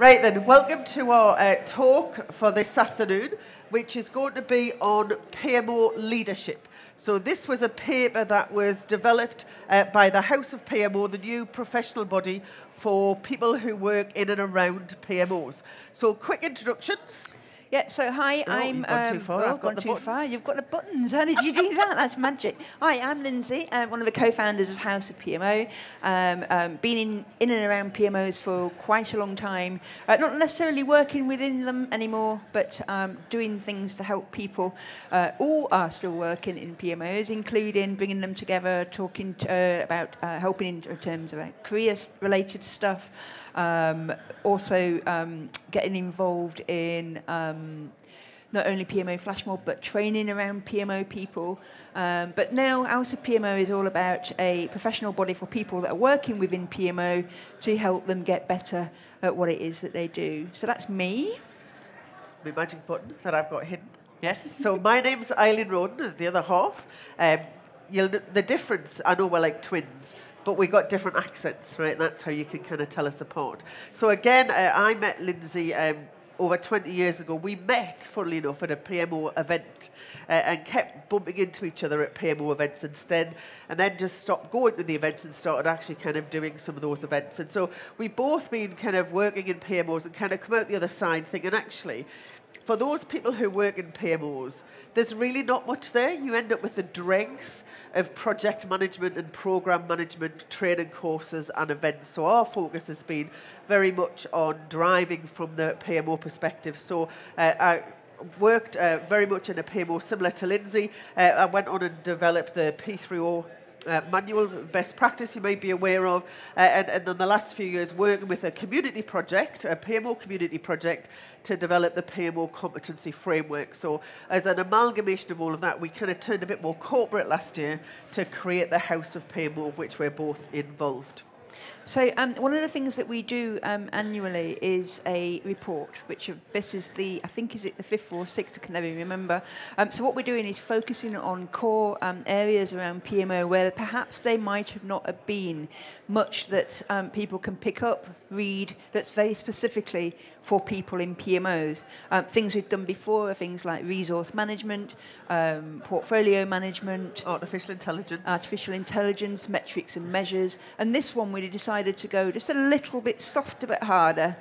Right then, welcome to our talk for this afternoon, which is going to be on PMO Leadership. So this was a paper that was developed by the House of PMO, the new professional body for people who work in and around PMOs. So quick introductions. Yeah, so hi, I'm... You've gone too far, I've got the buttons. Far. You've got the buttons. How did you do that? That's magic. Hi, I'm Lindsay, one of the co-founders of House of PMO. Been in and around PMOs for quite a long time. Not necessarily working within them anymore, but doing things to help people. All are still working in PMOs, including bringing them together, talking about helping in terms of career-related stuff. Also getting involved in not only PMO flash mob, but training around PMO people. But now House of PMO is all about a professional body for people that are working within PMO to help them get better at what it is that they do. So that's me. My magic button that I've got hidden. Yes. So my name's Eileen Roden, the other half. The difference, I know we're like twins, but we got different accents, right? That's how you can kind of tell us apart. So again, I met Lindsay over 20 years ago. We met, funnily enough, at a PMO event and kept bumping into each other at PMO events instead, and then just stopped going to the events and started actually kind of doing some of those events. And so we've both been kind of working in PMOs and kind of come out the other side thinking, actually, for those people who work in PMOs, there's really not much there. You end up with the dregs of project management and program management, training courses and events. So our focus has been very much on driving from the PMO perspective. So I worked very much in a PMO similar to Lindsay. I went on and developed the P3O manual best practice you might be aware of, and then the last few years working with a community project, a PMO community project, to develop the PMO competency framework. So as an amalgamation of all of that, we kind of turned a bit more corporate last year to create the House of PMO, of which we're both involved. So one of the things that we do annually is a report, which this is I think is it the 5th or 6th, I can never remember. So what we're doing is focusing on core areas around PMO where perhaps they might have not have been much that people can pick up, read, that's very specifically for people in PMOs. Things we've done before are things like resource management, portfolio management, artificial intelligence, metrics and measures. And this one we decided to go just a little bit softer but harder,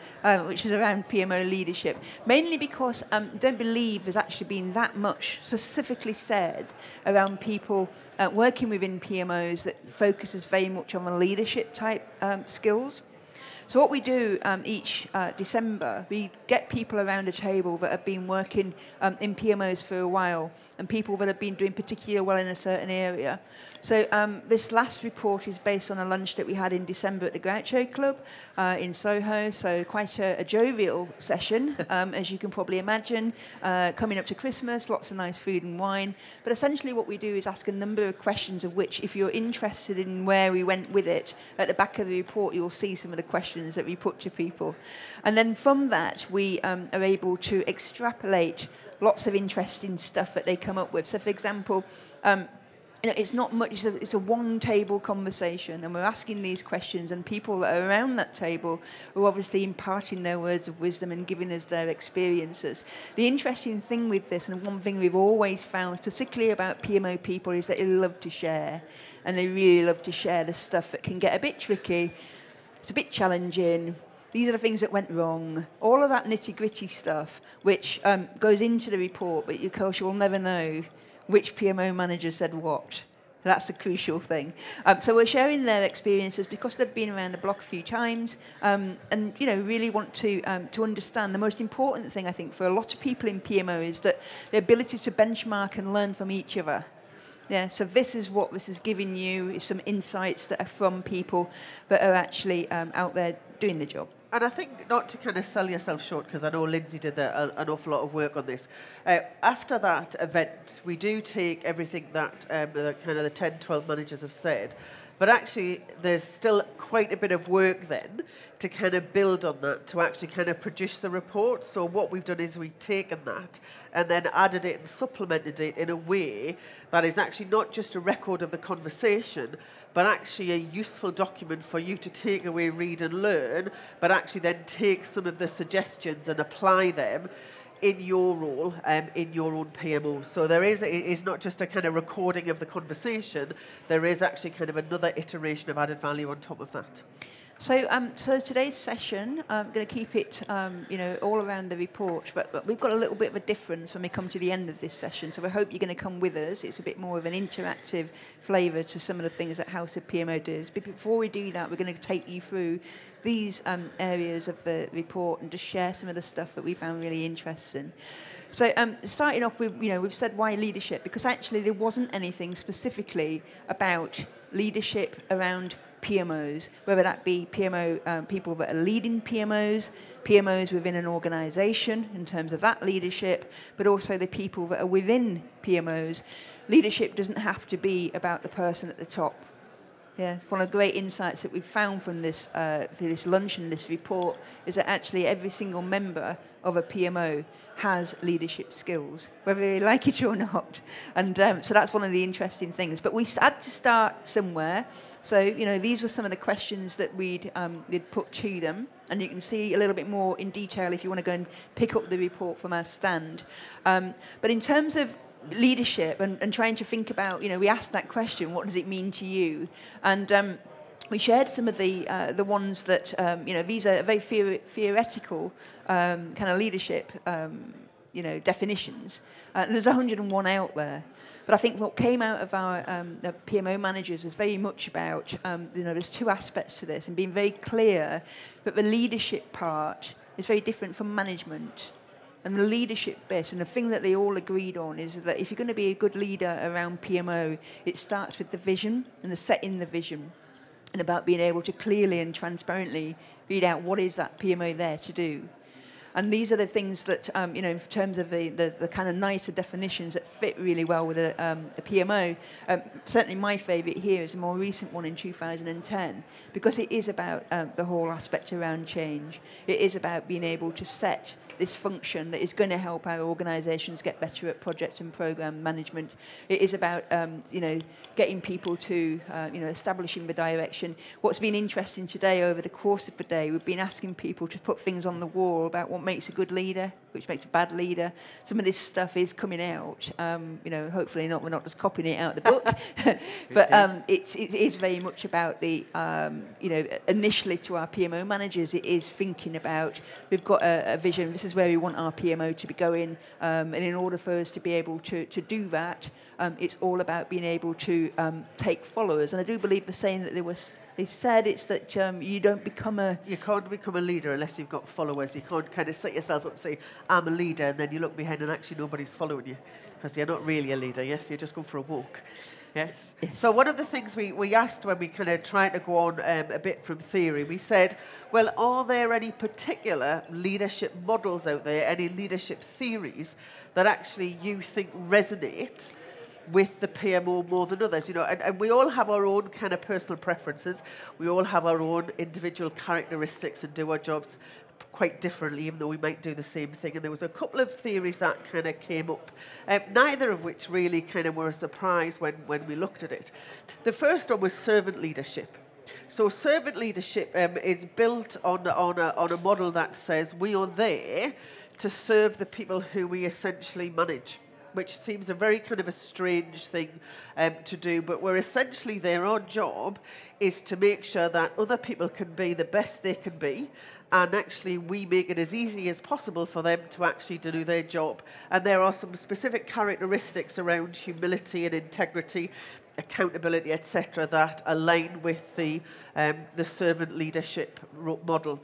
which is around PMO leadership. Mainly because I don't believe there's actually been that much specifically said around people working within PMOs that focuses very much on the leadership type skills. So what we do each December, we get people around a table that have been working in PMOs for a while and people that have been doing particularly well in a certain area. So this last report is based on a lunch that we had in December at the Groucho Club in Soho, so quite a jovial session, as you can probably imagine, coming up to Christmas, lots of nice food and wine. But essentially what we do is ask a number of questions, of which, if you're interested in where we went with it, at the back of the report you'll see some of the questions that we put to people. And then from that we are able to extrapolate lots of interesting stuff that they come up with. So for example, it's not much, it's a one-table conversation, and we're asking these questions, and people that are around that table are obviously imparting their words of wisdom and giving us their experiences. The interesting thing with this, and one thing we've always found, particularly about PMO people, is that they love to share, and they really love to share the stuff that can get a bit tricky, it's a bit challenging, these are the things that went wrong, all of that nitty-gritty stuff, which goes into the report, but of course you'll never know which PMO manager said what. That's the crucial thing. So we're sharing their experiences because they've been around the block a few times, and really want to understand. The most important thing, I think, for a lot of people in PMO is that the ability to benchmark and learn from each other. Yeah, so this is what this is giving you, is some insights that are from people that are actually out there doing the job. And I think, not to kind of sell yourself short, because I know Lindsay did an awful lot of work on this, after that event, we do take everything that the 10, 12 managers have said, But actually, there's still quite a bit of work then to kind of build on that, to actually kind of produce the report. So what we've done is we've taken that and then added it and supplemented it in a way that is actually not just a record of the conversation, but actually a useful document for you to take away, read and learn, but actually then take some of the suggestions and apply them in your role, in your own PMO. So there is not just a kind of recording of the conversation, there is actually kind of another iteration of added value on top of that. So today's session, I'm going to keep it, all around the report, but we've got a little bit of a difference when we come to the end of this session. So we hope you're going to come with us. It's a bit more of an interactive flavour to some of the things that House of PMO does. But before we do that, we're going to take you through these areas of the report and just share some of the stuff that we found really interesting. So starting off with, we've said why leadership, because actually there wasn't anything specifically about leadership around PMOs, whether that be PMO people that are leading PMOs within an organisation in terms of that leadership, but also the people that are within PMOs. Leadership doesn't have to be about the person at the top. Yeah, one of the great insights that we've found from this lunch and this report is that actually every single member of a PMO has leadership skills, whether they like it or not. And so that's one of the interesting things. But we had to start somewhere. So, these were some of the questions that we'd put to them. And you can see a little bit more in detail if you want to go and pick up the report from our stand. But in terms of leadership and trying to think about, we asked that question, what does it mean to you? And we shared some of the ones that, these are very theoretical kind of leadership, definitions. There's 101 out there. But I think what came out of our the PMO managers is very much about, there's two aspects to this and being very clear that the leadership part is very different from management. And the leadership bit, and the thing that they all agreed on is that if you're going to be a good leader around PMO, it starts with the vision and the setting the vision and about being able to clearly and transparently read out what is that PMO there to do. And these are the things that, in terms of the kind of nicer definitions that fit really well with a PMO. Certainly my favourite here is a more recent one in 2010, because it is about the whole aspect around change. It is about being able to set this function that is going to help our organisations get better at project and programme management. It is about, getting people to, establishing the direction. What's been interesting today over the course of the day, we've been asking people to put things on the wall about what makes a good leader, which makes a bad leader. Some of this stuff is coming out. Hopefully we're not just copying it out of the book, but it is very much about the, initially to our PMO managers, it is thinking about, we've got a vision, this is where we want our PMO to be going, and in order for us to be able to do that, it's all about being able to take followers. And I do believe the saying that they said it's that you can't become a leader unless you've got followers. You can't kind of set yourself up and say, I'm a leader, and then you look behind and actually nobody's following you, because you're not really a leader. Yes, you're just going for a walk. Yes. So one of the things we asked when we kind of tried to go on a bit from theory, we said, well, are there any particular leadership models out there, any leadership theories that actually you think resonate with the PMO more than others, and we all have our own kind of personal preferences. We all have our own individual characteristics and do our jobs quite differently, even though we might do the same thing. And there was a couple of theories that kind of came up, neither of which really kind of were a surprise when we looked at it. The first one was servant leadership. So servant leadership is built on a model that says we are there to serve the people who we essentially manage, which seems a very kind of a strange thing to do, but we're essentially there. Our job is to make sure that other people can be the best they can be, and actually we make it as easy as possible for them to actually do their job. And there are some specific characteristics around humility and integrity, accountability, etc., that align with the servant leadership model.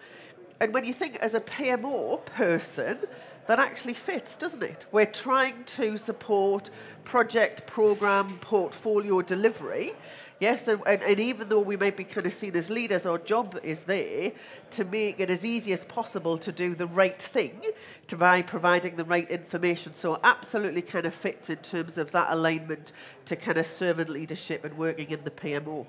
And when you think as a PMO person, that actually fits, doesn't it? We're trying to support project, program, portfolio delivery. Yes, and even though we might be kind of seen as leaders, our job is there to make it as easy as possible to do the right thing, by providing the right information. So absolutely kind of fits in terms of that alignment to kind of servant leadership and working in the PMO.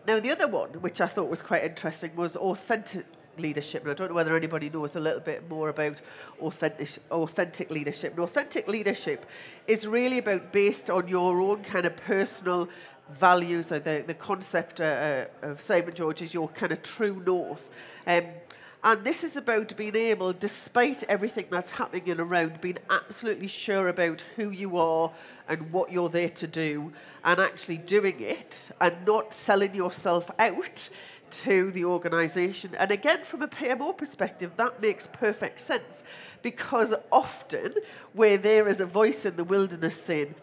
Now, the other one, which I thought was quite interesting, was authentic leadership. And I don't know whether anybody knows a little bit more about authentic leadership. And authentic leadership is really about based on your own kind of personal values. Or the concept of Simon George is your kind of true north. And this is about being able, despite everything that's happening in around, being absolutely sure about who you are and what you're there to do, and actually doing it and not selling yourself out to the organisation. And again, from a PMO perspective, that makes perfect sense, because often where there is a voice in the wilderness saying,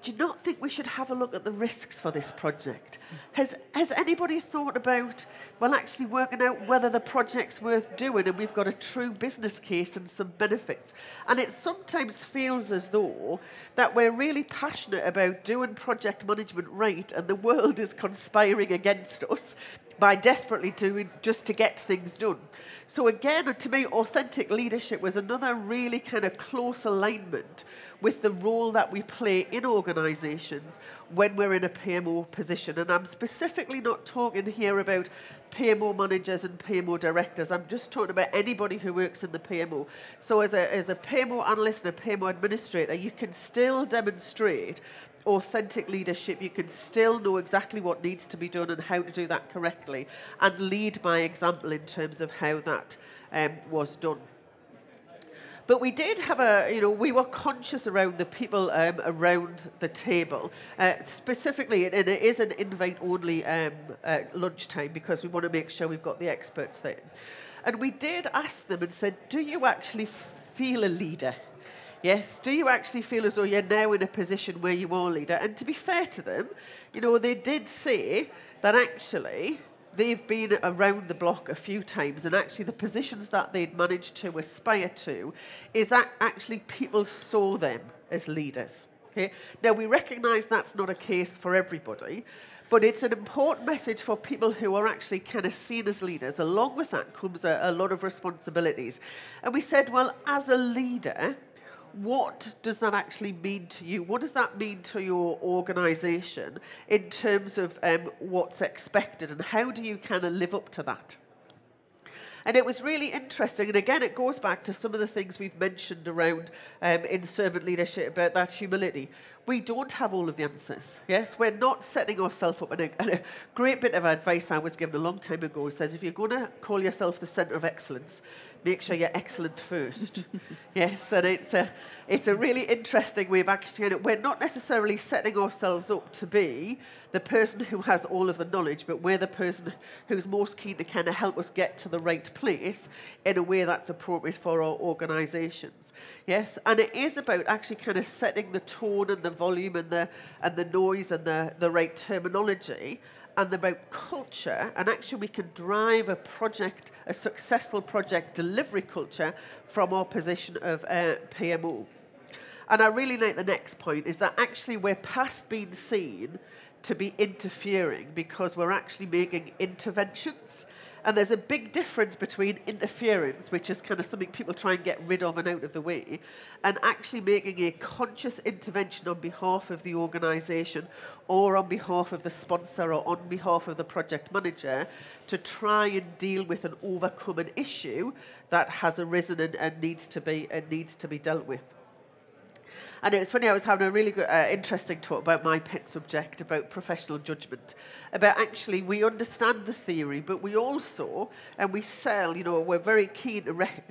do you not think we should have a look at the risks for this project? Has anybody thought about, well, actually working out whether the project's worth doing and we've got a true business case and some benefits? And it sometimes feels as though that we're really passionate about doing project management right, and the world is conspiring against us by desperately doing just to get things done. So again, to me, authentic leadership was another really kind of close alignment with the role that we play in organisations when we're in a PMO position. And I'm specifically not talking here about PMO managers and PMO directors. I'm just talking about anybody who works in the PMO. So as a PMO analyst and a PMO administrator, you can still demonstrate authentic leadership. You can still know exactly what needs to be done and how to do that correctly, and lead by example in terms of how that was done. But we did have we were conscious around the people around the table, specifically, and it is an invite-only lunchtime, because we want to make sure we've got the experts there. And we did ask them and said, do you actually feel a leader? Yes, do you actually feel as though you're now in a position where you are a leader? And to be fair to them, they did say that actually they've been around the block a few times, and actually the positions that they'd managed to aspire to is that actually people saw them as leaders. Okay? Now, we recognise that's not a case for everybody, but it's an important message for people who are actually kind of seen as leaders. Along with that comes a lot of responsibilities. And we said, well, as a leader, what does that actually mean to you? What does that mean to your organisation in terms of what's expected, and how do you kind of live up to that? And it was really interesting, and again, it goes back to some of the things we've mentioned around in servant leadership about that humility. We don't have all of the answers, yes? We're not setting ourselves up, and a great bit of advice I was given a long time ago says, if you're going to call yourself the centre of excellence, make sure you're excellent first. Yes, and it's a really interesting way of actually, we're not necessarily setting ourselves up to be the person who has all of the knowledge, but we're the person who's most keen to kind of help us get to the right place in a way that's appropriate for our organisations. Yes, and it is about actually kind of setting the tone and the volume and the noise and the right terminology, and about culture, and actually we can drive a successful project delivery culture from our position of PMO. And I really like the next point, is that actually we're past being seen to be interfering, because we're actually making interventions. And there's a big difference between interference, which is kind of something people try and get rid of and out of the way, and actually making a conscious intervention on behalf of the organisation, or on behalf of the sponsor, or on behalf of the project manager, to try and deal with and overcome an issue that has arisen and needs to be dealt with. And it was funny, I was having a really good, interesting talk about my pet subject, about professional judgment, about actually we understand the theory, but we also, and we sell, we're very keen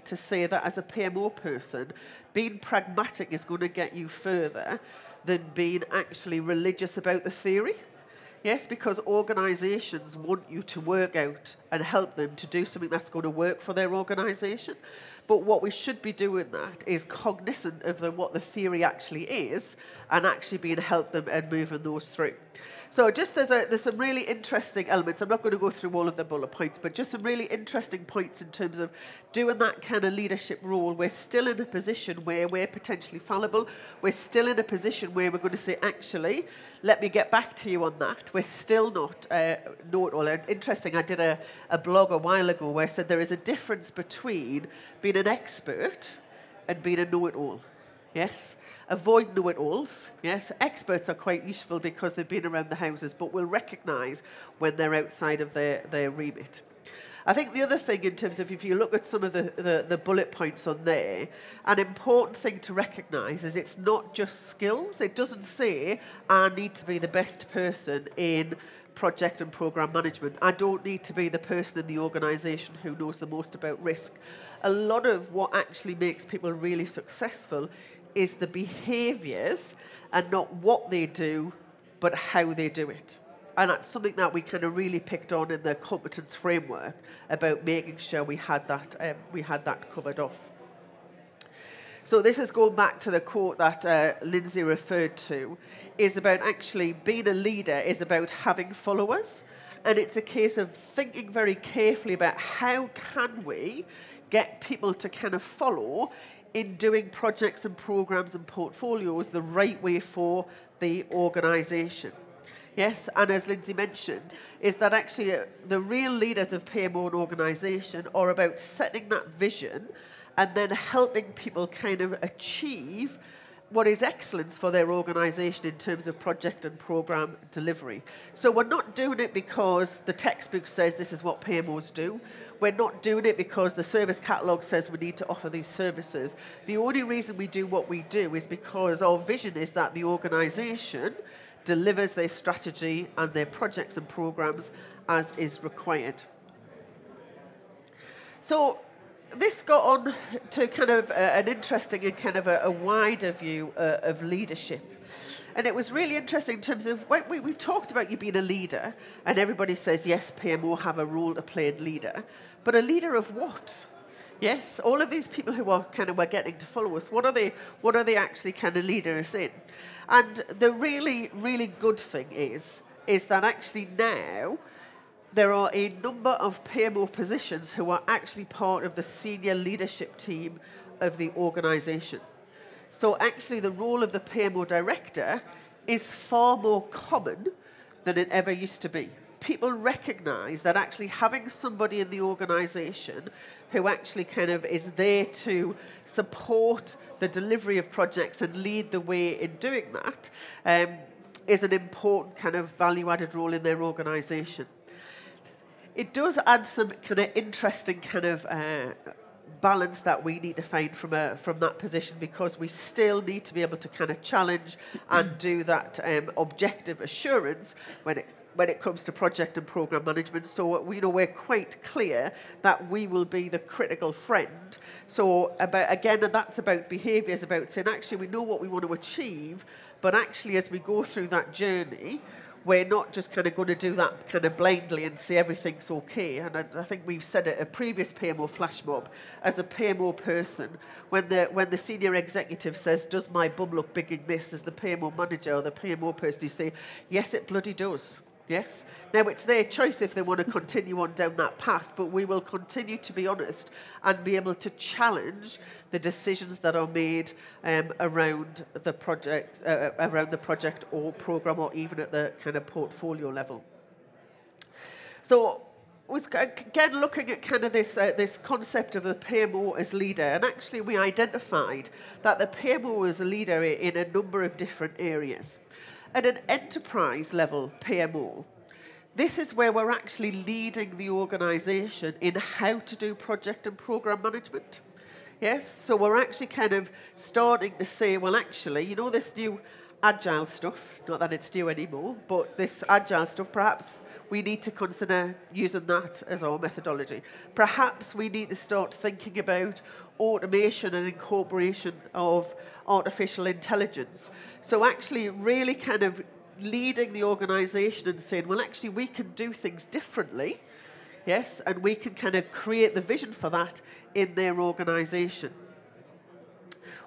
to say that as a PMO person, being pragmatic is going to get you further than being actually religious about the theory. Yes, because organisations want you to work out and help them to do something that's going to work for their organisation. But what we should be doing that is cognizant of what the theory actually is, and actually being helped them and moving those through. So just there's some really interesting elements. I'm not going to go through all of the bullet points, but just some really interesting points in terms of doing that kind of leadership role. We're still in a position where we're potentially fallible. We're still in a position where we're going to say, actually, let me get back to you on that. We're still not know-it-all. Interesting, I did a blog a while ago where I said there is a difference between being an expert and being a know-it-all. Yes. Avoid know-it-alls. Yes. Experts are quite useful because they've been around the houses, but will recognise when they're outside of their remit. I think the other thing in terms of, if you look at some of the bullet points on there, an important thing to recognise is it's not just skills. It doesn't say, I need to be the best person in project and programme management. I don't need to be the person in the organisation who knows the most about risk. A lot of what actually makes people really successful is the behaviours, and not what they do, but how they do it. And that's something that we kind of really picked on in the competence framework, about making sure we had that covered off. So this is going back to the quote that Lindsay referred to, is about actually being a leader is about having followers. And it's a case of thinking very carefully about how can we get people to kind of follow in doing projects and programs and portfolios the right way for the organisation. Yes, and as Lindsay mentioned, is that actually the real leaders of PMO and organisation are about setting that vision and then helping people kind of achieve what is excellence for their organisation in terms of project and programme delivery. So we're not doing it because the textbook says this is what PMOs do. We're not doing it because the service catalogue says we need to offer these services. The only reason we do what we do is because our vision is that the organisation delivers their strategy and their projects and programs as is required. So this got on to kind of an interesting and kind of a wider view of leadership. And it was really interesting in terms of, we've talked about you being a leader, and everybody says, yes, PMO have a role to play in leader. But a leader of what? Yes, all of these people who are kind of, we're getting to follow us, what are they actually kind of leaders in? And the really, really good thing is that actually now there are a number of PMO positions who are actually part of the senior leadership team of the organisation. So actually the role of the PMO director is far more common than it ever used to be. People recognise that actually having somebody in the organisation who actually kind of is there to support the delivery of projects and lead the way in doing that is an important kind of value-added role in their organisation. It does add some kind of interesting kind of balance that we need to find from that position, because we still need to be able to kind of challenge and do that objective assurance when it comes to project and program management. So we're quite clear that we will be the critical friend. So and that's about behaviours, about saying actually we know what we want to achieve, but actually as we go through that journey, we're not just kind of going to do that kind of blindly and say everything's okay. And I think we've said it, a previous PMO flash mob, as a PMO person, when the senior executive says, does my bum look big in this, as the PMO manager or the PMO person, you say, yes, it bloody does. Yes. Now, it's their choice if they want to continue on down that path, but we will continue to be honest and be able to challenge the decisions that are made around the project or program, or even at the kind of portfolio level. So, again, looking at kind of this concept of the PMO as leader, and actually we identified that the PMO is a leader in a number of different areas. At an enterprise level PMO, this is where we're actually leading the organisation in how to do project and programme management. Yes, so we're actually kind of starting to say, well, actually, this new agile stuff, not that it's new anymore, but this agile stuff, perhaps we need to consider using that as our methodology. Perhaps we need to start thinking about automation and incorporation of artificial intelligence. So actually really kind of leading the organisation and saying, well, actually we can do things differently, yes, and we can kind of create the vision for that in their organisation.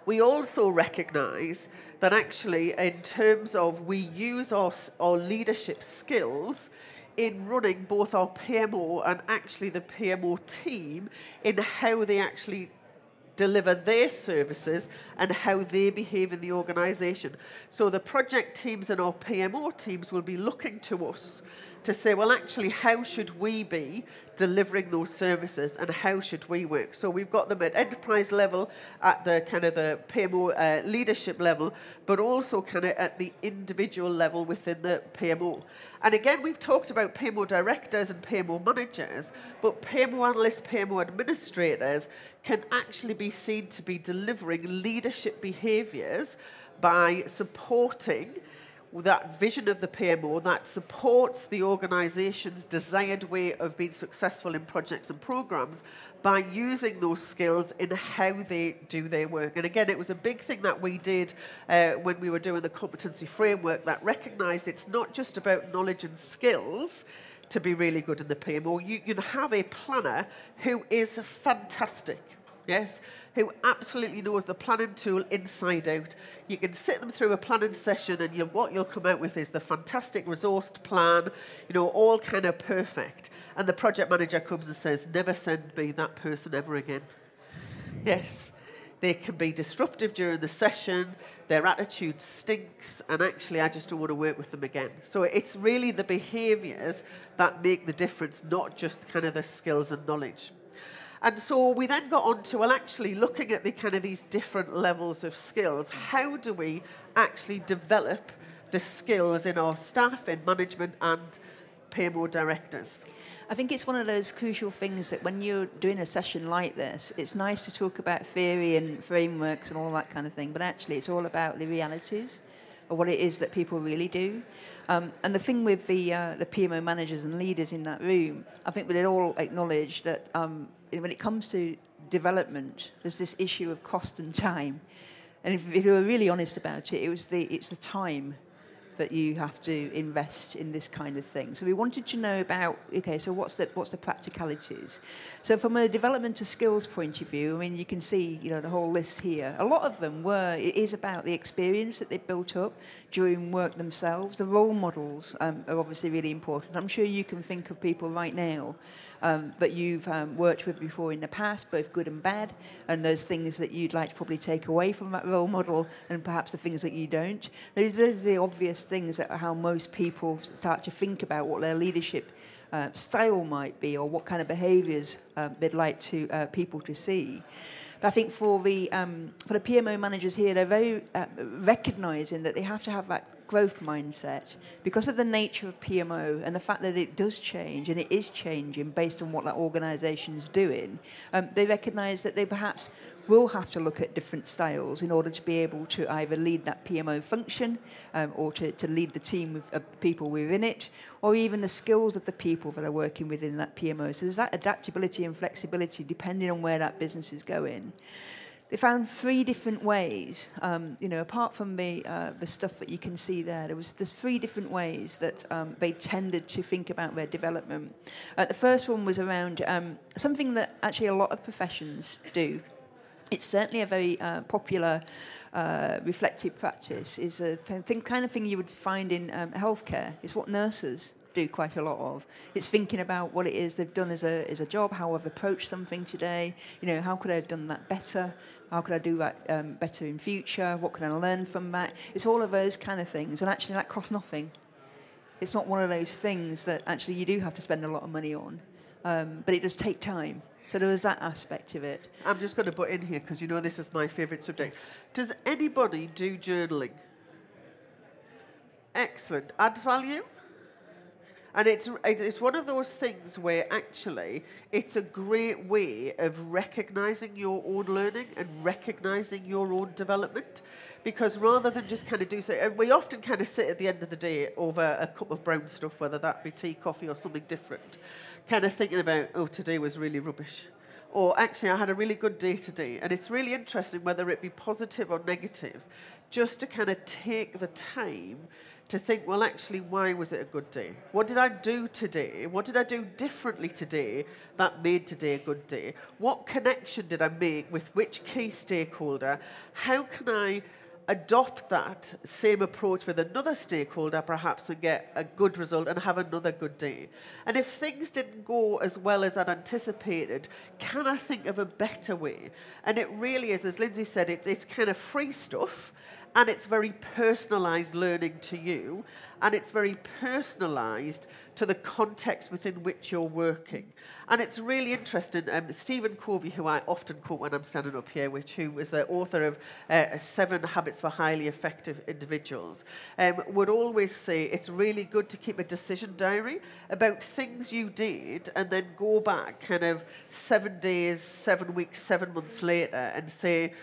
We also recognise that actually in terms of we use our leadership skills in running both our PMO and actually the PMO team in how they actually deliver their services and how they behave in the organisation. So the project teams and our PMO teams will be looking to us to say, well, actually, how should we be delivering those services and how should we work? So we've got them at enterprise level, at the kind of the PMO leadership level, but also kind of at the individual level within the PMO. And again, we've talked about PMO directors and PMO managers, but PMO analysts, PMO administrators can actually be seen to be delivering leadership behaviours by supporting that vision of the PMO that supports the organisation's desired way of being successful in projects and programmes by using those skills in how they do their work. And again, it was a big thing that we did when we were doing the competency framework that recognised it's not just about knowledge and skills to be really good in the PMO. You can have a planner who is fantastic. Yes, who absolutely knows the planning tool inside out. You can sit them through a planning session and what you'll come out with is the fantastic resourced plan, all kind of perfect. And the project manager comes and says, never send me that person ever again. Yes, they can be disruptive during the session, their attitude stinks, and actually I just don't want to work with them again. So it's really the behaviours that make the difference, not just kind of the skills and knowledge. And so we then got on to, well, actually looking at the kind of these different levels of skills, how do we actually develop the skills in our staff, in management and PMO directors? I think it's one of those crucial things that when you're doing a session like this, it's nice to talk about theory and frameworks and all that kind of thing, but actually it's all about the realities of what it is that people really do. And the thing with the PMO managers and leaders in that room, I think we'd all acknowledge that when it comes to development, there's this issue of cost and time. And if we were really honest about it, it's the time that you have to invest in this kind of thing. So we wanted to know about, okay, so what's the practicalities? So from a development to skills point of view, I mean, you can see, the whole list here. A lot of them it is about the experience that they've built up during work themselves. The role models are obviously really important. I'm sure you can think of people right now that you've worked with before in the past, both good and bad, and those things that you'd like to probably take away from that role model and perhaps the things that you don't. Those are the obvious things that are how most people start to think about what their leadership style might be or what kind of behaviours they'd like to people to see. But I think for the PMO managers here, they're very recognising that they have to have that growth mindset because of the nature of PMO and the fact that it does change and it is changing based on what that organisation is doing. They recognise that they perhaps will have to look at different styles in order to be able to either lead that PMO function or to lead the team of people within it, or even the skills of the people that are working within that PMO. So there's that adaptability and flexibility depending on where that business is going. They found 3 different ways, apart from the stuff that you can see there's 3 different ways that they tended to think about their development. The first one was around something that actually a lot of professions do. It's certainly a very popular reflective practice. Is a kind of thing you would find in healthcare. It's what nurses do quite a lot of. It's thinking about what it is they've done as a job, how I've approached something today, how could I have done that better, how could I do that better in future, what can I learn from that. It's all of those kind of things, and actually that costs nothing. It's not one of those things that actually you do have to spend a lot of money on, but it does take time. So there was that aspect of it. I'm just going to put in here, because this is my favourite subject. Does anybody do journaling? Excellent. Adds value? And it's one of those things where actually it's a great way of recognising your own learning and recognising your own development. Because rather than just kind of do so, and we often kind of sit at the end of the day over a cup of brown stuff, whether that be tea, coffee or something different, kind of thinking about, oh, today was really rubbish. Or actually, I had a really good day today. And it's really interesting, whether it be positive or negative, just to kind of take the time to think, well, actually, why was it a good day? What did I do today? What did I do differently today that made today a good day? What connection did I make with which key stakeholder? How can I adopt that same approach with another stakeholder, perhaps, and get a good result and have another good day? And if things didn't go as well as I'd anticipated, can I think of a better way? And it really is, as Lindsay said, it's kind of free stuff, and it's very personalised learning to you, and it's very personalised to the context within which you're working. And it's really interesting. Stephen Covey, who I often quote when I'm standing up here, who was the author of 7 Habits for Highly Effective Individuals, would always say it's really good to keep a decision diary about things you did and then go back kind of 7 days, 7 weeks, 7 months later and say,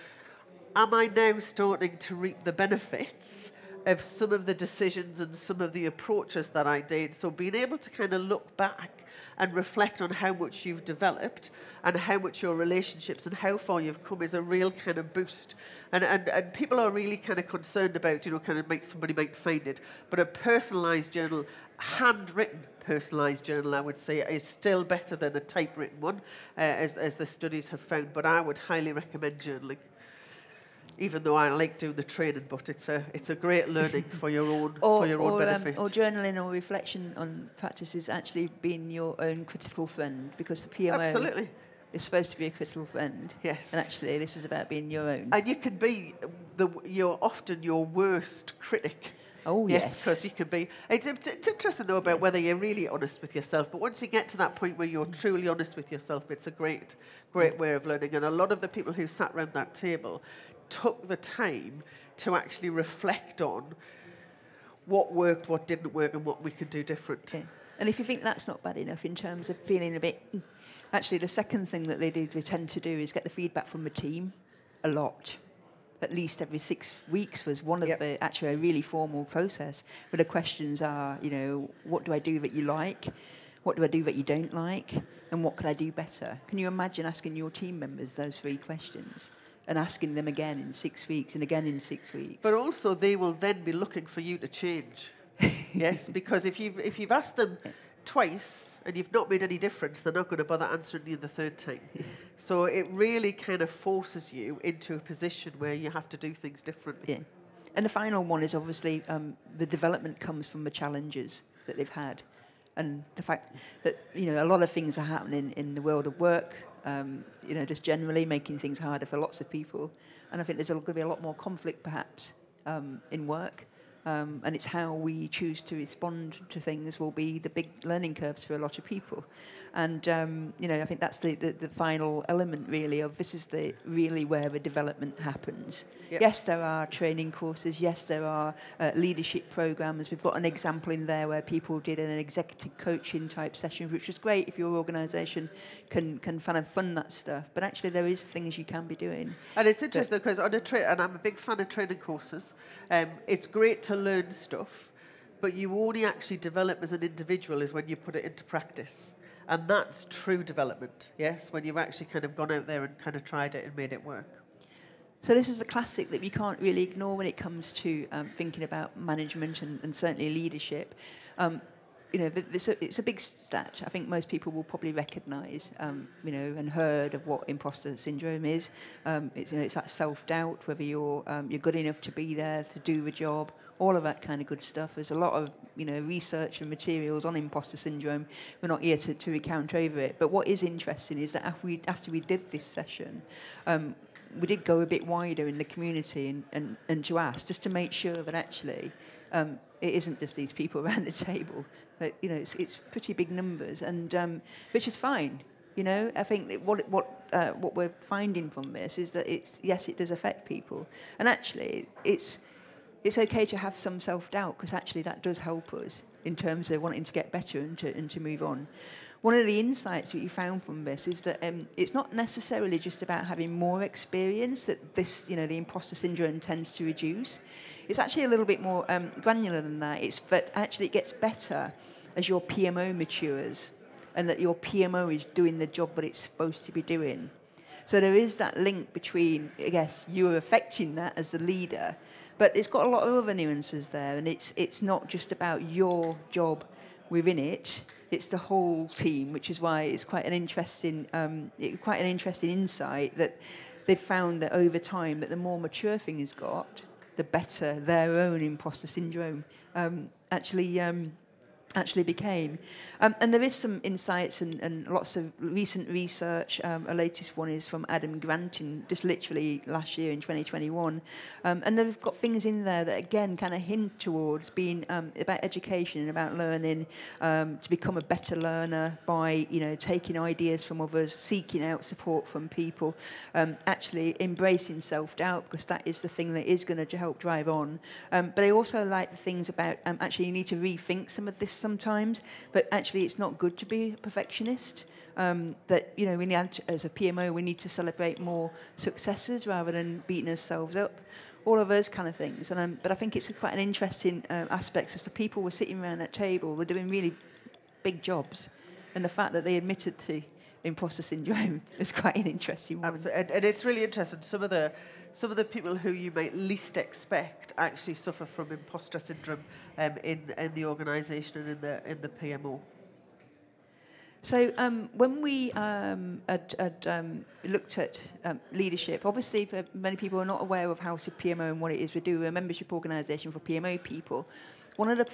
am I now starting to reap the benefits of some of the decisions and some of the approaches that I did? So being able to kind of look back and reflect on how much you've developed and how much your relationships and how far you've come is a real kind of boost. And people are really kind of concerned about, kind of somebody might find it, but a personalised journal, handwritten personalised journal, I would say, is still better than a typewritten one, as the studies have found. But I would highly recommend journaling, even though I like doing the training, but it's a great learning for your own benefit. Or journaling or reflection on practices actually being your own critical friend, because the PMO Absolutely. is supposed to be a critical friend. Yes. And actually, this is about being your own. And you can be you're often your worst critic. Oh, yes. Because you can be. It's interesting, though, about whether you're really honest with yourself. But once you get to that point where you're truly honest with yourself, it's a great way of learning. And a lot of the people who sat around that table took the time to actually reflect on what worked, what didn't work, and what we could do different. Yeah. And if you think that's not bad enough in terms of feeling a bit... Actually, the second thing that they tend to do is get the feedback from the team a lot. At least every 6 weeks was one of the, actually a really formal process, where the questions are, what do I do that you like? What do I do that you don't like? And what could I do better? Can you imagine asking your team members those 3 questions? And asking them again in 6 weeks and again in 6 weeks. But also they will then be looking for you to change. Yes, because if you've asked them twice and you've not made any difference, they're not going to bother answering you the third time. So it really kind of forces you into a position where you have to do things differently. Yeah. And the final one is obviously the development comes from the challenges that they've had. And the fact that, a lot of things are happening in the world of work, just generally making things harder for lots of people. And I think there's going to be a lot more conflict, perhaps, in work. And it's how we choose to respond to things will be the big learning curves for a lot of people. And, I think that's the final element, really, of this is really where the development happens. Yep. Yes, there are training courses. Yes, there are leadership programs. We've got an example in there where people did an executive coaching type session, which is great if your organisation can kind of fund that stuff. But actually, there is things you can be doing. And it's interesting because and I'm a big fan of training courses. It's great to learn stuff, but you only actually develop as an individual is when you put it into practice. And that's true development, yes, when you've actually kind of gone out there and kind of tried it and made it work. So this is a classic that we can't really ignore when it comes to thinking about management and certainly leadership. It's a big stat. I think most people will probably recognise, and heard of what imposter syndrome is. It's that self-doubt, whether you're good enough to be there, to do the job, all of that kind of good stuff. There's a lot of research and materials on imposter syndrome. We're not here to recount over it. But what is interesting is that after we did this session, we did go a bit wider in the community and to ask, just to make sure that actually it isn't just these people around the table, but it's pretty big numbers, and which is fine. I think that what we're finding from this is that it does affect people, and actually it's okay to have some self-doubt, because actually that does help us in terms of wanting to get better and to move on. One of the insights that you found from this is that it's not necessarily just about having more experience that this, the imposter syndrome tends to reduce. It's actually a little bit more granular than that. But actually it gets better as your PMO matures and that your PMO is doing the job that it's supposed to be doing. So there is that link between, I guess, you are affecting that as the leader, but it's got a lot of other nuances there, and it's not just about your job within it. It's the whole team, which is why it's quite an interesting insight that they've found that over time that the more mature things got, the better their own imposter syndrome actually actually became. And there is some insights and lots of recent research. A latest one is from Adam Grantin, just literally last year in 2021. And they've got things in there that, again, kind of hint towards being about education and about learning to become a better learner by, taking ideas from others, seeking out support from people, actually embracing self-doubt, because that is the thing that is going to help drive on. But I also like the things about actually you need to rethink some of this sometimes, but actually it's not good to be a perfectionist. That, we need, as a PMO, we need to celebrate more successes rather than beating ourselves up. All of those kind of things. But I think it's quite an interesting aspect, as the people were sitting around that table were doing really big jobs, and the fact that they admitted to imposter syndrome is quite an interesting one. Absolutely. And it's really interesting. Some of the people who you might least expect actually suffer from imposter syndrome in the organisation and in the PMO. So when we had looked at leadership, obviously for many people who are not aware of House of PMO and what it is we do, we're a membership organisation for PMO people. One of the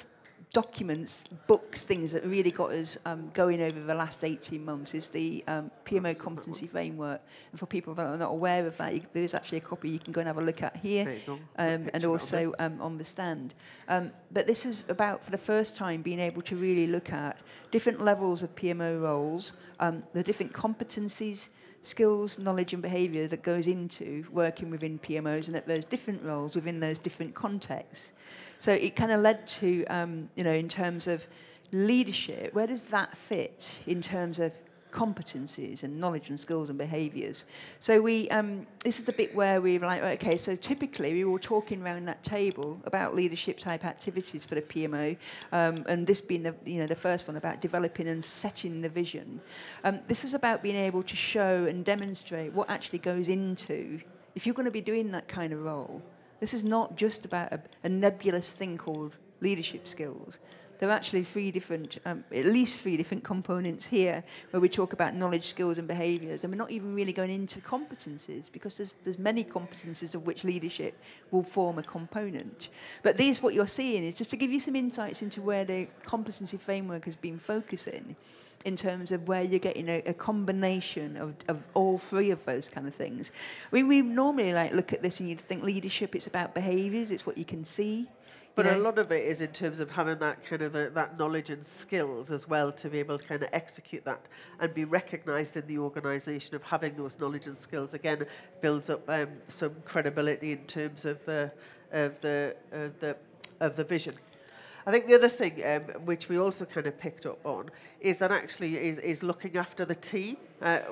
documents, books, things that really got us going over the last 18 months is the PMO competency framework. And for people that are not aware of that, there is actually a copy you can go and have a look at here, and also on the stand. But this is about, for the first time, being able to really look at different levels of PMO roles, the different competencies, skills, knowledge and behaviour that goes into working within PMOs and at those different roles within those different contexts. So it kind of led to, in terms of leadership, where does that fit in terms of competencies and knowledge and skills and behaviours? So this is the bit where we were like, okay, so typically we were talking around that table about leadership type activities for the PMO, and this being the first one about developing and setting the vision. This was about being able to show and demonstrate what actually goes into, if you're going to be doing that kind of role. This is not just about a nebulous thing called leadership skills. There are actually at least three different components here where we talk about knowledge, skills and behaviours, and we're not even really going into competencies, because there's many competencies of which leadership will form a component. But what you're seeing is just to give you some insights into where the competency framework has been focusing, in terms of where you're getting a combination of all three of those kind of things. We normally look at this and you'd think leadership, it's about behaviours, it's what you can see. But a lot of it is in terms of having that kind of that knowledge and skills as well to be able to kind of execute that and be recognised in the organisation of having those knowledge and skills. Again, builds up some credibility in terms of the vision. I think the other thing which we also kind of picked up on is that actually is looking after the team,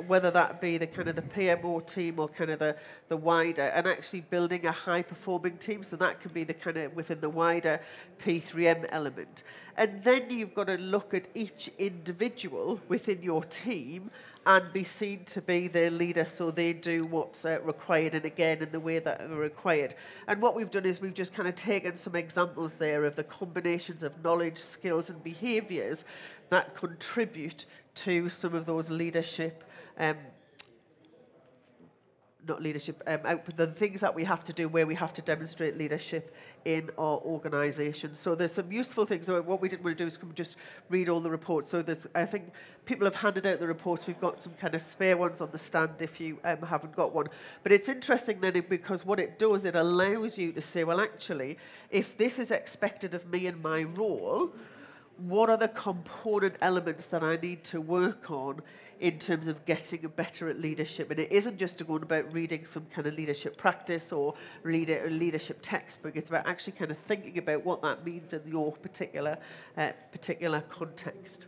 whether that be the kind of the PMO team or kind of the wider, and actually building a high performing team. So that can be the kind of within the wider P3M element. And then you've got to look at each individual within your team and be seen to be their leader, so they do what's required, and again in the way that are required. And what we've done is we've just kind of taken some examples there of the combinations of knowledge, skills and behaviours that contribute to some of those leadership the things that we have to do where we have to demonstrate leadership in our organisation. So there's some useful things. So what we didn't want to do is just read all the reports. So I think people have handed out the reports. We've got some kind of spare ones on the stand if you haven't got one. But it's interesting then, because what it does, it allows you to say, well, actually, if this is expected of me in my role, what are the component elements that I need to work on in terms of getting better at leadership? And it isn't just going about reading some kind of leadership practice or leadership textbook. It's about actually kind of thinking about what that means in your particular context.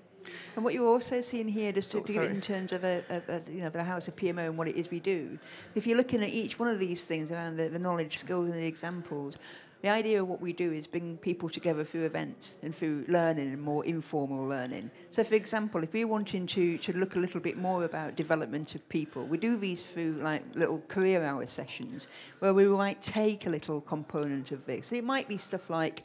And what you're also seeing here, just to give it in terms of the House of PMO and what it is we do, if you're looking at each one of these things around the knowledge, skills and the examples, the idea of what we do is bring people together through events and through learning and more informal learning. So, for example, if we're wanting to look a little bit more about development of people, we do these through like little career hour sessions where we might take a little component of this. So it might be stuff like,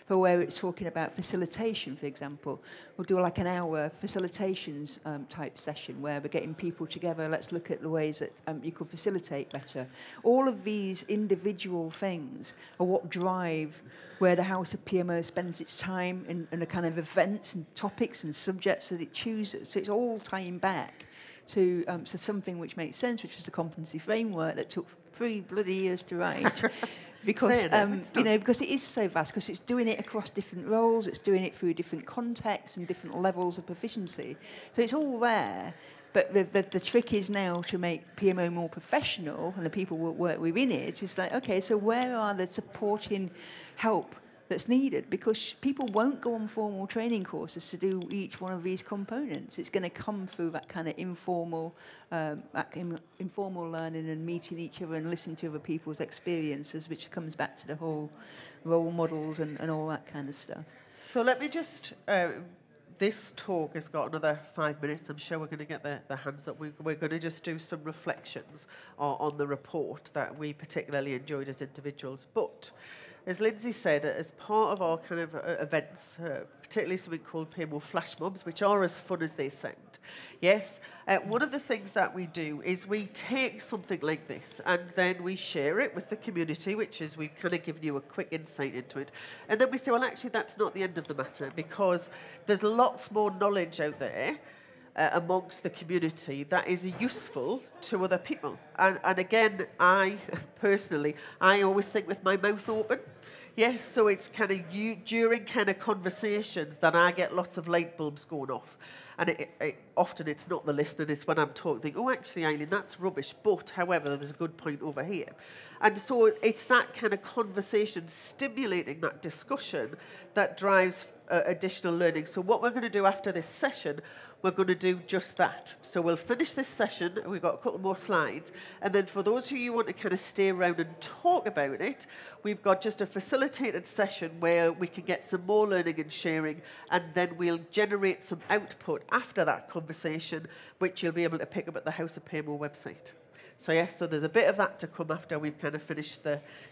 for where it's talking about facilitation, for example, we'll do like an hour facilitations type session where we're getting people together. Let's look at the ways that you could facilitate better. All of these individual things are what help drive where the House of PMO spends its time and the kind of events and topics and subjects that it chooses. So it's all tying back to something which makes sense, which is the competency framework that took 3 bloody years to write. Because because it is so vast, because it's doing it across different roles, it's doing it through different contexts and different levels of proficiency. So it's all there, but the trick is now to make PMO more professional, and the people who work within it is like, okay, so where are the supporting help that's needed? Because people won't go on formal training courses to do each one of these components. It's going to come through that kind of informal learning and meeting each other and listening to other people's experiences, which comes back to the whole role models and all that kind of stuff. So let me just, this talk has got another 5 minutes. I'm sure we're going to get the hands up. We're going to just do some reflections on the report that we particularly enjoyed as individuals. But as Lindsay said, as part of our kind of events, particularly something called PMO flash mobs, which are as fun as they sound, yes, one of the things that we do is we take something like this and then we share it with the community, which is we've kind of given you a quick insight into it. And then we say, well, actually, that's not the end of the matter, because there's lots more knowledge out there amongst the community that is useful to other people. And again, I personally, I always think with my mouth open. Yes, so it's kind of during kind of conversations that I get lots of light bulbs going off. And often it's not the listening, it's when I'm talking, oh, actually, Eileen, that's rubbish, but, however, there's a good point over here. And so it's that kind of conversation, stimulating that discussion, that drives additional learning. So what we're going to do after this session, we're going to do just that. So we'll finish this session, we've got a couple more slides, and then for those of you who want to kind of stay around and talk about it, we've got just a facilitated session where we can get some more learning and sharing, and then we'll generate some output after that conversation, which you'll be able to pick up at the House of PMO website. So yes, so there's a bit of that to come after we've kind of finished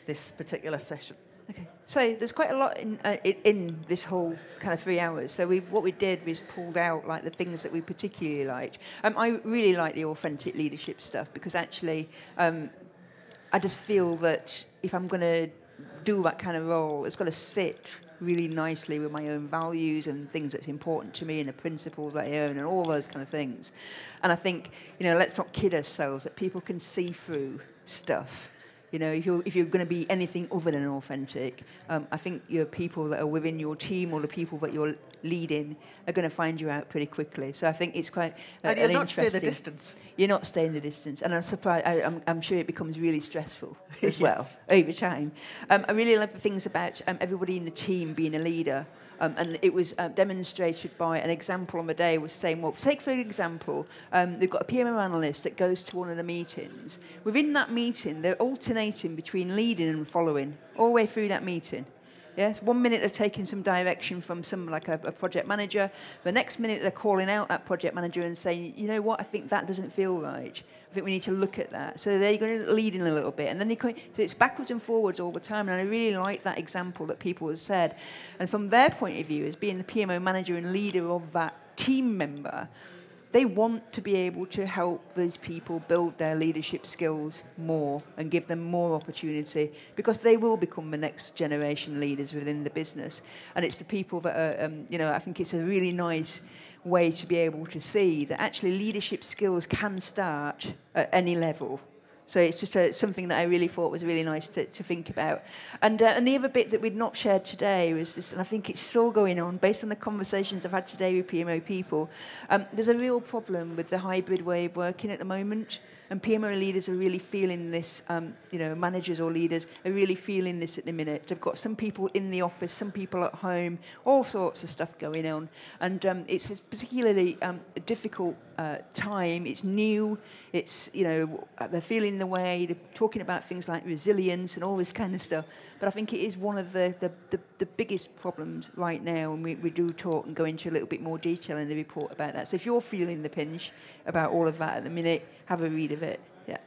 this particular session. Okay, so there's quite a lot in this whole kind of 3 hours. So what we did was pulled out like the things that we particularly liked. I really like the authentic leadership stuff, because actually I just feel that if I'm going to do that kind of role, it's got to sit really nicely with my own values and things that's important to me and the principles that I own and all those kind of things. And I think, let's not kid ourselves that people can see through stuff. If you're going to be anything other than authentic, I think your people that are within your team or the people that you're leading are going to find you out pretty quickly. So I think it's quite and you're not staying the distance. You're not staying the distance, and I'm surprised. I'm sure it becomes really stressful as well over time. I really love the things about everybody in the team being a leader. And it was demonstrated by an example on the day was saying, well, take for example, they've got a PMO analyst that goes to one of the meetings. Within that meeting, they're alternating between leading and following all the way through that meeting. Yes, 1 minute they're taking some direction from some like a project manager. The next minute they're calling out that project manager and saying, you know what, I think that doesn't feel right. I think we need to look at that. So they're going to lead in a little bit. And then so it's backwards and forwards all the time. And I really like that example that people have said. And from their point of view, as being the PMO manager and leader of that team member, they want to be able to help those people build their leadership skills more and give them more opportunity, because they will become the next generation leaders within the business. And it's the people that are, I think it's a really nice way to be able to see that actually leadership skills can start at any level. So it's just something that I really thought was really nice to think about. And the other bit that we'd not shared today was this, and I think it's still going on, based on the conversations I've had today with PMO people, there's a real problem with the hybrid way of working at the moment. And PMO leaders are really feeling this, managers or leaders are really feeling this at the minute. They've got some people in the office, some people at home, all sorts of stuff going on. And it's a particularly difficult time. It's new. It's, they're feeling the way, they're talking about things like resilience and all this kind of stuff. But I think it is one of the biggest problems right now, and we do talk and go into a little bit more detail in the report about that. So if you're feeling the pinch about all of that at the minute, have a read of it. Yeah.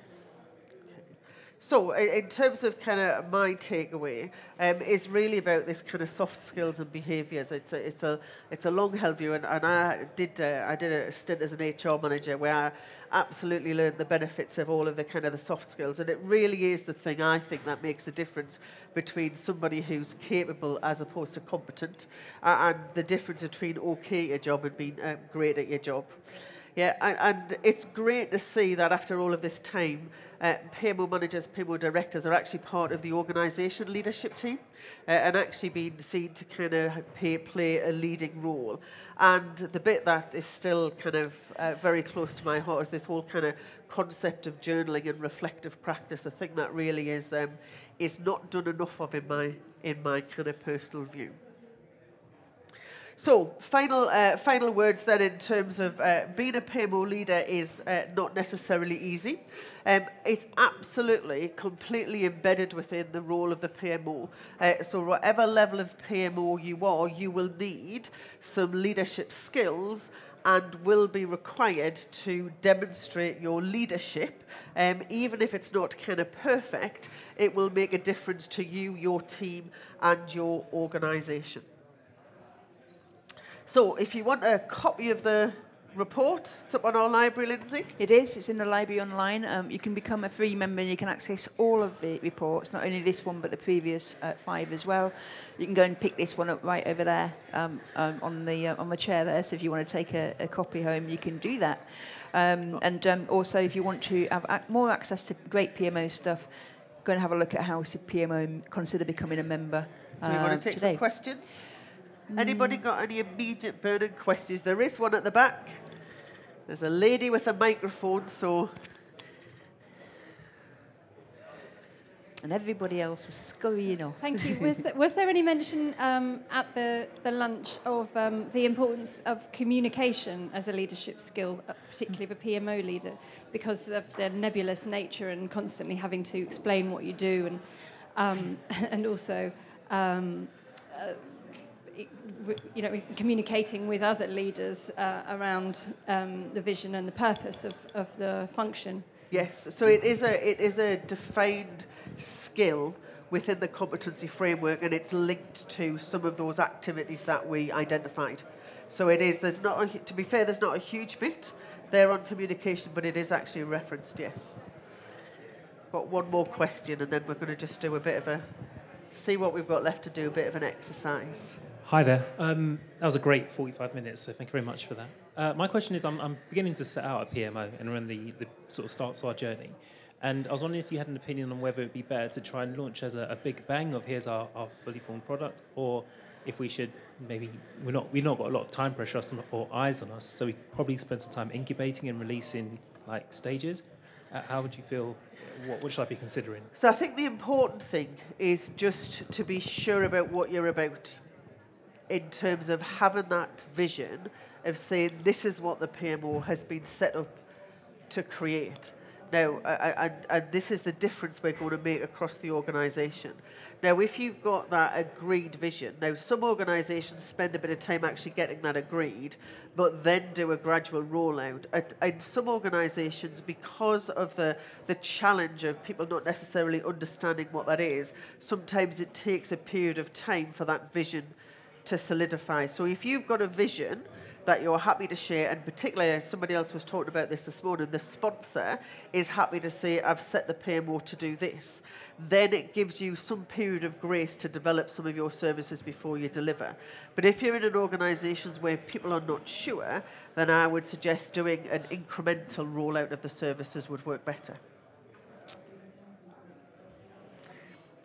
So in terms of kind of my takeaway, is really about this kind of soft skills and behaviours. It's a long held view, and I did a stint as an HR manager where I absolutely learned the benefits of all of the kind of the soft skills, and it really is the thing I think that makes the difference between somebody who's capable as opposed to competent, and the difference between okay at your job and being great at your job. Yeah, and it's great to see that after all of this time, PMO managers, PMO directors are actually part of the organisation leadership team and actually being seen to kind of play a leading role. And the bit that is still kind of very close to my heart is this whole kind of concept of journaling and reflective practice, a thing that really is not done enough of in my kind of personal view. So, final words then in terms of being a PMO leader is not necessarily easy. It's absolutely, completely embedded within the role of the PMO. So whatever level of PMO you are, you will need some leadership skills and will be required to demonstrate your leadership. Even if it's not kind of perfect, it will make a difference to you, your team, and your organisation. So if you want a copy of the report, it's up on our library, Lindsay. It is. It's in the library online. You can become a free member and you can access all of the reports, not only this one but the previous 5 as well. You can go and pick this one up right over there on the chair there. So if you want to take a copy home, you can do that. Also, if you want to have more access to great PMO stuff, go and have a look at how PMO consider becoming a member. Do you want to take today. some questions? Anybody got any immediate burning questions? There is one at the back. There's a lady with a microphone, so... And everybody else is scurrying off. Thank you. Was there any mention at the lunch of the importance of communication as a leadership skill, particularly for PMO leader, because of the nebulous nature and constantly having to explain what you do, and also communicating with other leaders around the vision and the purpose of the function? Yes, so it is a defined skill within the competency framework, and it's linked to some of those activities that we identified. So it is. To be fair, there's not a huge bit there on communication, but it is actually referenced. Yes. Got one more question, and then we're going to just do a bit of see what we've got left to do, a bit of an exercise. Hi there. That was a great 45 minutes, so thank you very much for that. My question is, I'm beginning to set out a PMO and run the sort of starts our journey. And I was wondering if you had an opinion on whether it would be better to try and launch as a big bang of here's our fully formed product, or if we should maybe, we've not got a lot of time pressure or eyes on us, so we probably spend some time incubating and releasing like stages. How would you feel? What should I be considering? So I think the important thing is just to be sure about what you're about, in terms of having that vision of saying this is what the PMO has been set up to create. Now, and this is the difference we're going to make across the organisation. Now, if you've got that agreed vision, now some organisations spend a bit of time actually getting that agreed, but then do a gradual rollout. In some organisations, because of the challenge of people not necessarily understanding what that is, sometimes it takes a period of time for that vision to solidify. So if you've got a vision that you're happy to share, and particularly somebody else was talking about this morning, the sponsor is happy to say, I've set the PMO to do this, then it gives you some period of grace to develop some of your services before you deliver. But if you're in an organisation where people are not sure, then I would suggest doing an incremental rollout of the services would work better.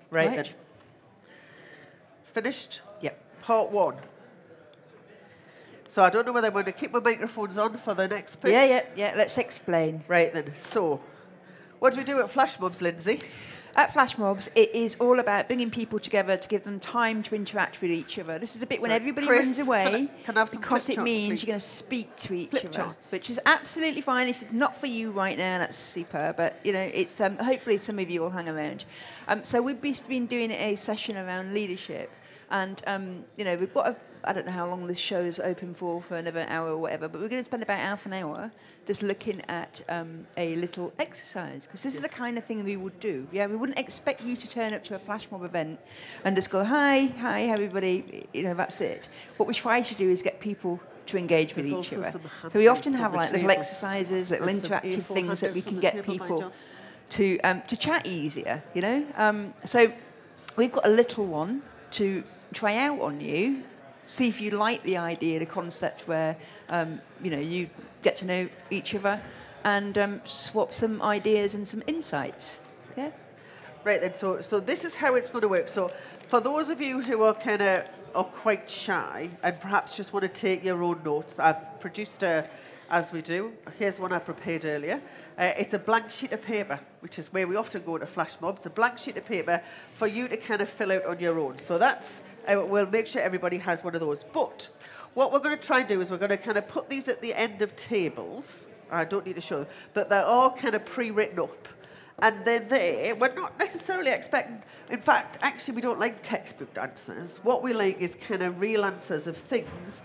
Right. Then. Finished? Yep. Part 1. So I don't know whether I'm going to keep my microphones on for the next pitch. Yeah. Let's explain. Right then. So, what do we do at Flash Mobs, Lindsay? At Flash Mobs, it is all about bringing people together to give them time to interact with each other. This is the bit when everybody runs away can I have some because flip it charts, means please? you're going to speak to each Flip other, charts. which is absolutely fine. If it's not for you right now, that's super. But it's hopefully some of you will hang around. So we've been doing a session around leadership. And, we've got I don't know how long this show is open for another hour or whatever, but we're going to spend about half an hour just looking at a little exercise, because this is the kind of thing we would do. Yeah, we wouldn't expect you to turn up to a flash mob event and just go, hi everybody, you know, that's it. What we try to do is get people to engage with each other. So we often have like little exercises, little interactive things that we can get people to chat easier, you know. So we've got a little one to try out on you, see if you like the idea, the concept where you know, you get to know each other and swap some ideas and some insights. Yeah. Right then. So this is how it's going to work. So for those of you who are quite shy and perhaps just want to take your own notes, I've produced as we do. Here's one I prepared earlier. It's a blank sheet of paper, which is where we often go to flash mobs. A blank sheet of paper for you to kind of fill out on your own. So that's, we'll make sure everybody has one of those. But what we're going to try and do is we're going to kind of put these at the end of tables. I don't need to show them, but they're all kind of pre-written up. And they're there. We're not necessarily expecting, in fact, actually we don't like textbook answers. What we like is kind of real answers of things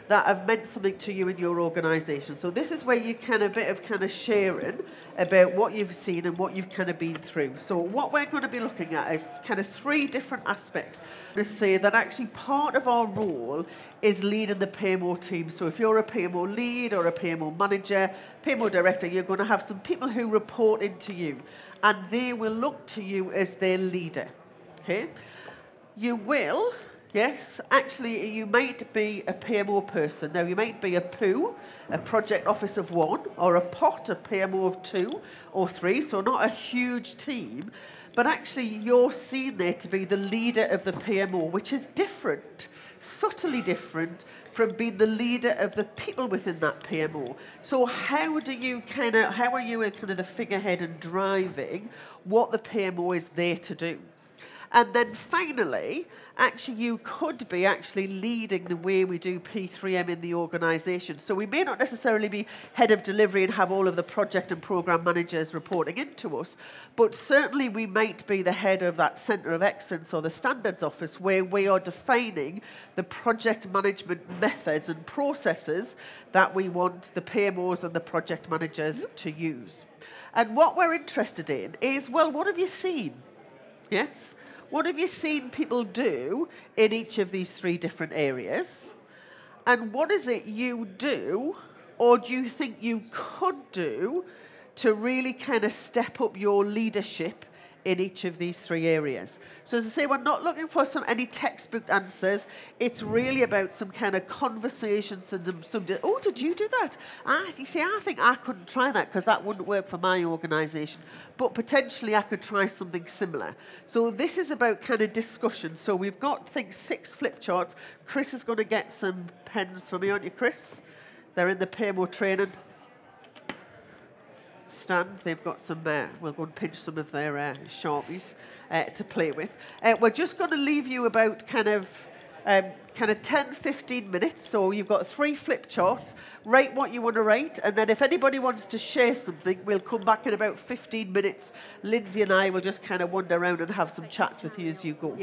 that have meant something to you in your organisation. So this is where you kind of sharing about what you've seen and what you've kind of been through. So what we're going to be looking at is kind of 3 different aspects to say that actually part of our role is leading the PMO team. So if you're a PMO lead or a PMO manager, PMO director, you're going to have some people who report into you, and they will look to you as their leader. Okay? You will. Yes, actually, you might be a PMO person. Now, you might be a PO, a project office of 1, or a POT, a PMO of 2 or 3, so not a huge team. But actually, you're seen there to be the leader of the PMO, which is different, subtly different from being the leader of the people within that PMO. So how are you kind of the figurehead and driving what the PMO is there to do? And then finally, actually, you could be actually leading the way we do P3M in the organisation. So we may not necessarily be head of delivery and have all of the project and programme managers reporting into us, but certainly we might be the head of that centre of excellence or the standards office, where we are defining the project management methods and processes that we want the PMOs and the project managers to use. And what we're interested in is, well, what have you seen? Yes? What have you seen people do in each of these 3 different areas? And what is it you do, or do you think you could do, to really kind of step up your leadership in each of these 3 areas? So as I say, we're not looking for any textbook answers. It's really about some kind of conversations and oh, did you do that? You see, I think I couldn't try that because that wouldn't work for my organisation, but potentially I could try something similar. So this is about kind of discussion. So we've got, I think, 6 flip charts. Chris is going to get some pens for me, aren't you, Chris? They're in the PMO training stand. They've got some, we'll go and pinch some of their Sharpies to play with. We're just going to leave you about kind of 10, 15 minutes. So you've got 3 flip charts. Write what you want to write, and then if anybody wants to share something, we'll come back in about 15 minutes. Lindsay and I will just kind of wander around and have some chats with you as you go.